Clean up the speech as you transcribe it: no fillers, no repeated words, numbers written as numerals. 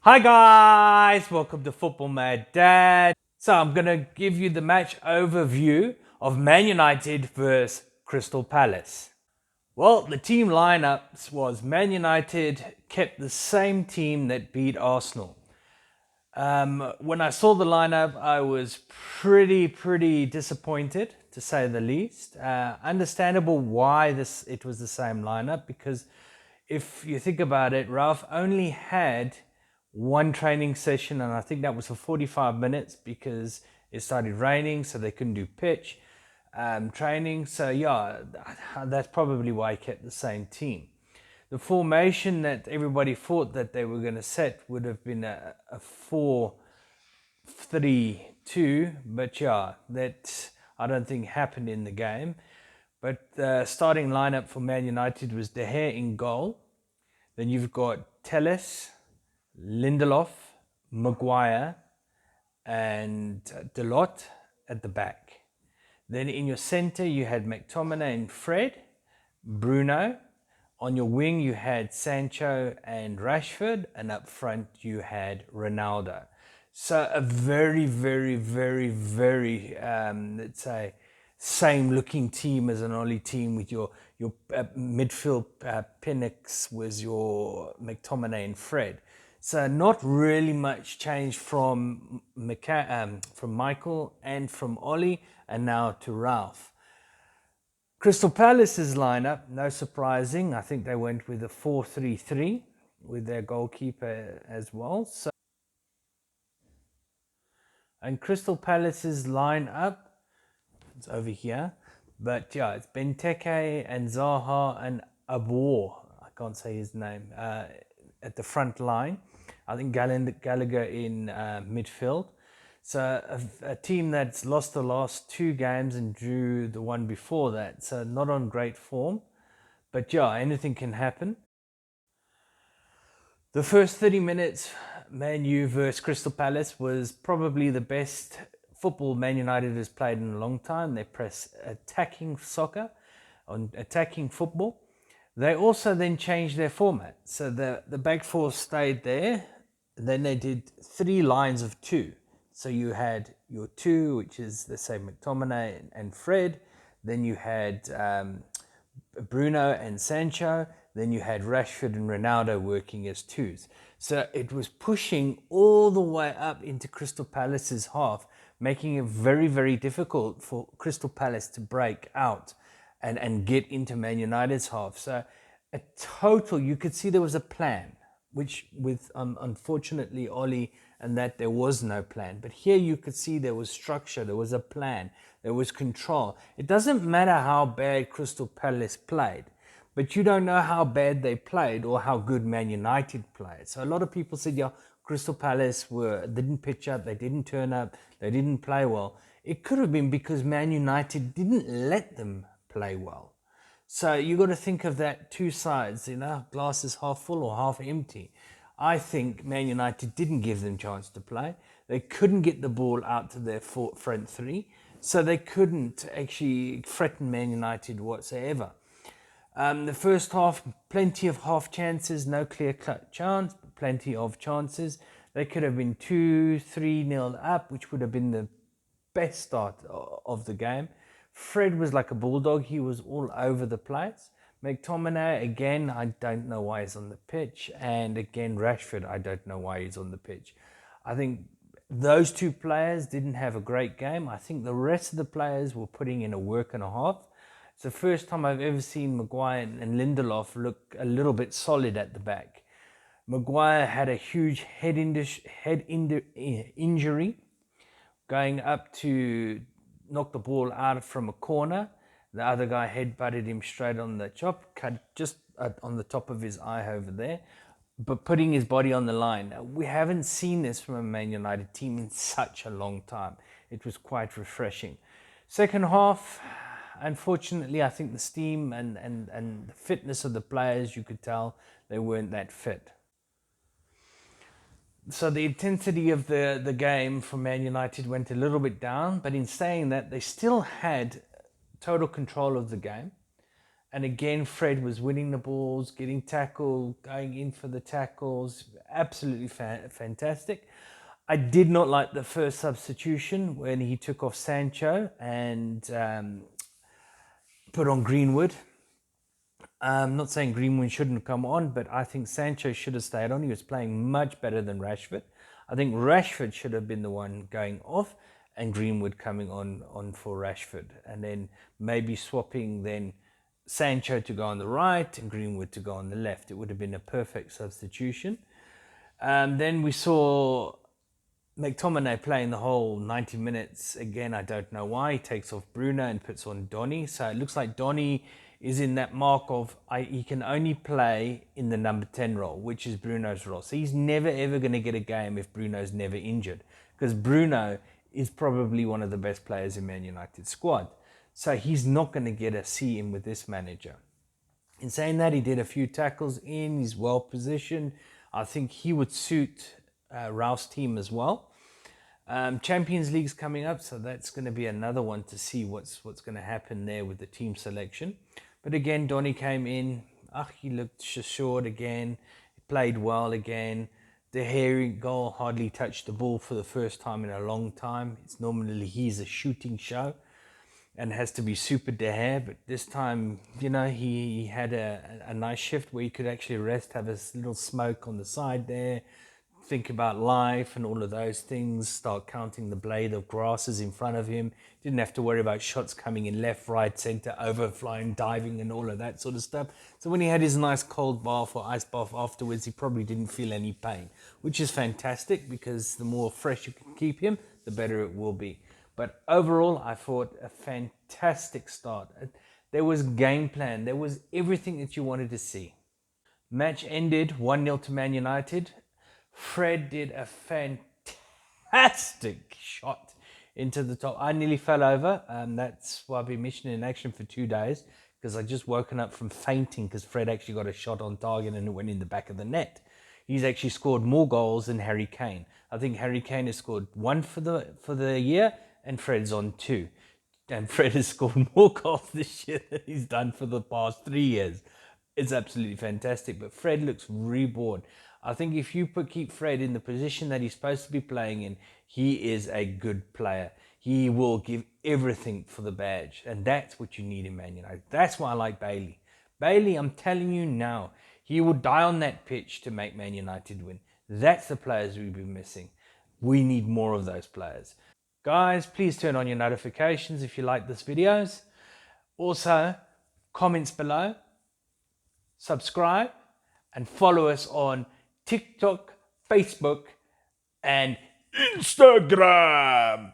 Hi guys, welcome to Football Mad Dad. So I'm going to give you the match overview of Man United versus Crystal Palace. Well, the team lineups was Man United kept the same team that beat Arsenal. When I saw the lineup, I was pretty disappointed, to say the least. Understandable why it was the same lineup, because if you think about it, Ralf only had one training session, and I think that was for 45 minutes because it started raining, so they couldn't do pitch training. So yeah, that's probably why he kept the same team. The formation that everybody thought that they were going to set would have been a 4-3-2, but yeah, that I don't think happened in the game. But the starting lineup for Man United was De Gea in goal. Then you've got Telles, Lindelof, Maguire, and Delot at the back. Then in your center, you had McTominay and Fred, Bruno. On your wing, you had Sancho and Rashford, and up front, you had Ronaldo. So a very, let's say, same looking team as an Oli team, with your midfield pinnace was your McTominay and Fred. So not really much change from Michael and from Oli, and now to Ralf. Crystal Palace's lineup, no surprising. I think they went with a 4-3-3 with their goalkeeper as well. And Crystal Palace's lineup, it's over here. But yeah, it's Benteke and Zaha and Abor. I can't say his name. At the front line. I think Gallagher in midfield. So a team that's lost the last two games and drew the one before that. So not on great form. But yeah, anything can happen. The first 30 minutes, Man U versus Crystal Palace, was probably the best football Man United has played in a long time. They press attacking soccer, on attacking football. They also then changed their format. So the back four stayed there. Then they did three lines of two. So you had your two, which is, let's say, McTominay and Fred. Then you had Bruno and Sancho. Then you had Rashford and Ronaldo working as twos. So it was pushing all the way up into Crystal Palace's half, making it very difficult for Crystal Palace to break out and get into Man United's half. So a total, you could see there was a plan, which with unfortunately Oli and that there was no plan. But here you could see there was structure, there was a plan, there was control. It doesn't matter how bad Crystal Palace played, but you don't know how bad they played or how good Man United played. So a lot of people said, yeah, Crystal Palace didn't pitch up, they didn't turn up, they didn't play well. It could have been because Man United didn't let them play well. So you got to think of that two sides, glass is half full or half empty. I think Man United didn't give them chance to play. They couldn't get the ball out to their front three, so they couldn't actually threaten Man United whatsoever. The first half, plenty of half chances, no clear-cut chance, but plenty of chances. They could have been 2-3-0 up, which would have been the best start of the game. Fred was like a bulldog. He was all over the place. McTominay, again, I don't know why he's on the pitch. And again, Rashford, I don't know why he's on the pitch. I think those two players didn't have a great game. I think the rest of the players were putting in a work and a half. It's the first time I've ever seen Maguire and Lindelof look a little bit solid at the back. Maguire had a huge head injury, going up to knock the ball out from a corner. The other guy headbutted him straight on the chop, cut just on the top of his eye over there, but putting his body on the line. We haven't seen this from a Man United team in such a long time. It was quite refreshing. Second half, unfortunately, I think the steam and the fitness of the players, you could tell they weren't that fit. So the intensity of the game for Man United went a little bit down, but in saying that, they still had total control of the game. And again, Fred was winning the balls, getting tackled, going in for the tackles. Absolutely fantastic. I did not like the first substitution when he took off Sancho and put on Greenwood. I'm not saying Greenwood shouldn't come on, but I think Sancho should have stayed on. He was playing much better than Rashford. I think Rashford should have been the one going off and Greenwood coming on for Rashford. And then maybe swapping then Sancho to go on the right and Greenwood to go on the left. It would have been a perfect substitution. Then we saw McTominay playing the whole 90 minutes. Again, I don't know why. He takes off Bruno and puts on Donny. So it looks like Donny is in that mark of he can only play in the number 10 role, which is Bruno's role. So he's never ever going to get a game if Bruno's never injured, because Bruno is probably one of the best players in Man United squad. So he's not going to get a see in with this manager. In saying that, he did a few tackles in. He's well positioned. I think he would suit Ralf's team as well. Champions League's coming up, so that's going to be another one to see what's going to happen there with the team selection. But again, Donny came in. He looked assured again. He played well again. The hairy goal hardly touched the ball for the first time in a long time. It's normally he's a shooting show and has to be super De Gea, but this time, he had a nice shift where he could actually rest, have a little smoke on the side there, think about life and all of those things, start counting the blade of grasses in front of him. Didn't have to worry about shots coming in left, right, center, overflying, diving and all of that sort of stuff. So when he had his nice cold bath or ice bath afterwards, he probably didn't feel any pain, which is fantastic because the more fresh you can keep him, the better it will be. But overall, I thought a fantastic start. There was game plan. There was everything that you wanted to see. Match ended 1-0 to Man United. Fred did a fantastic shot into the top. I nearly fell over. That's why I've been mission in action for 2 days, because I just woken up from fainting because Fred actually got a shot on target and it went in the back of the net. He's actually scored more goals than Harry Kane. I think Harry Kane has scored 1 for the year and Fred's on 2. And Fred has scored more goals this year than he's done for the past 3 years. It's absolutely fantastic. But Fred looks reborn. I think if you keep Fred in the position that he's supposed to be playing in, he is a good player. He will give everything for the badge. And that's what you need in Man United. That's why I like Bailey. Bailey, I'm telling you now, he will die on that pitch to make Man United win. That's the players we've been missing. We need more of those players. Guys, please turn on your notifications if you like this videos. Also, comments below, subscribe, and follow us on TikTok, Facebook, and Instagram.